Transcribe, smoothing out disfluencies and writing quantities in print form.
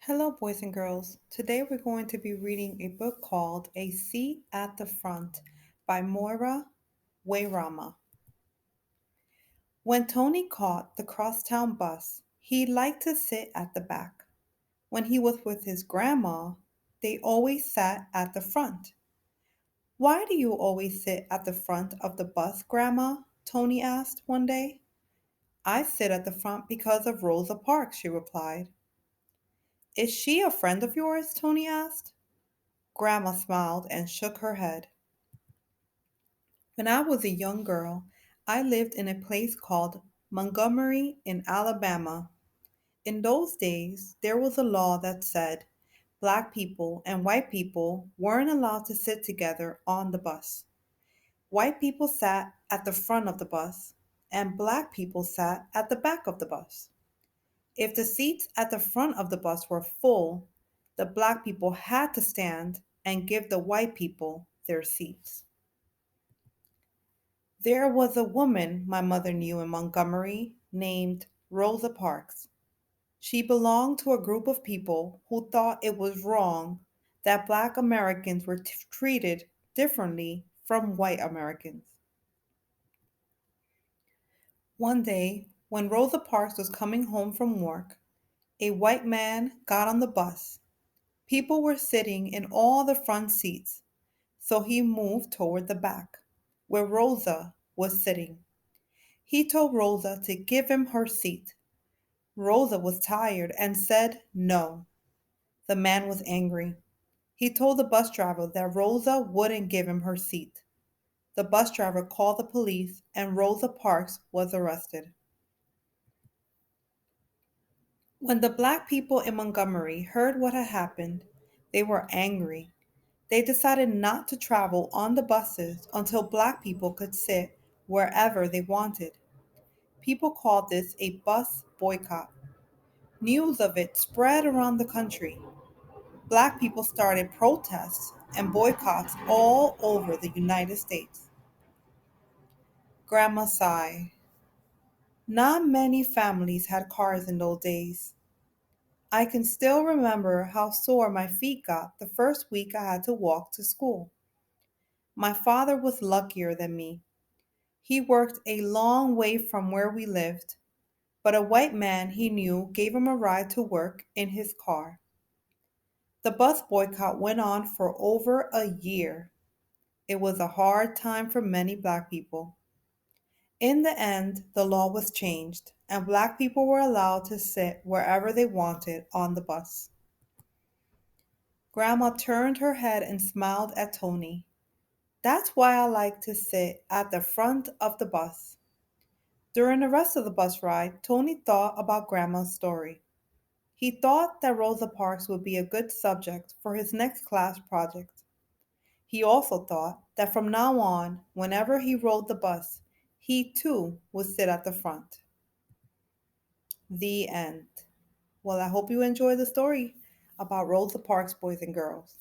Hello, boys and girls. Today we're going to be reading a book called A Seat at the Front by Moira Wayrama. When Tony caught the crosstown bus, he liked to sit at the back. When he was with his grandma, they always sat at the front. Why do you always sit at the front of the bus, Grandma? Tony asked one day. I sit at the front because of Rosa Parks, she replied. Is she a friend of yours? Tony asked. Grandma smiled and shook her head. When I was a young girl, I lived in a place called Montgomery in Alabama. In those days, there was a law that said black people and white people weren't allowed to sit together on the bus. White people sat at the front of the bus, and black people sat at the back of the bus. If the seats at the front of the bus were full, the black people had to stand and give the white people their seats. There was a woman my mother knew in Montgomery named Rosa Parks. She belonged to a group of people who thought it was wrong that black Americans were treated differently from white Americans. One day, when Rosa Parks was coming home from work, a white man got on the bus. People were sitting in all the front seats, so he moved toward the back, where Rosa was sitting. He told Rosa to give him her seat. Rosa was tired and said no. The man was angry. He told the bus driver that Rosa wouldn't give him her seat. The bus driver called the police and Rosa Parks was arrested. When the black people in Montgomery heard what had happened, they were angry. They decided not to travel on the buses until black people could sit wherever they wanted. People called this a bus boycott. News of it spread around the country. Black people started protests and boycotts all over the United States. Grandma sighed. Not many families had cars in those days. I can still remember how sore my feet got the first week I had to walk to school. My father was luckier than me. He worked a long way from where we lived, but a white man he knew gave him a ride to work in his car. The bus boycott went on for over a year. It was a hard time for many black people. In the end, the law was changed, and black people were allowed to sit wherever they wanted on the bus. Grandma turned her head and smiled at Tony. That's why I like to sit at the front of the bus. During the rest of the bus ride, Tony thought about Grandma's story. He thought that Rosa Parks would be a good subject for his next class project. He also thought that from now on, whenever he rode the bus, he too would sit at the front. The end. Well, I hope you enjoy the story about Rosa Parks, boys and girls.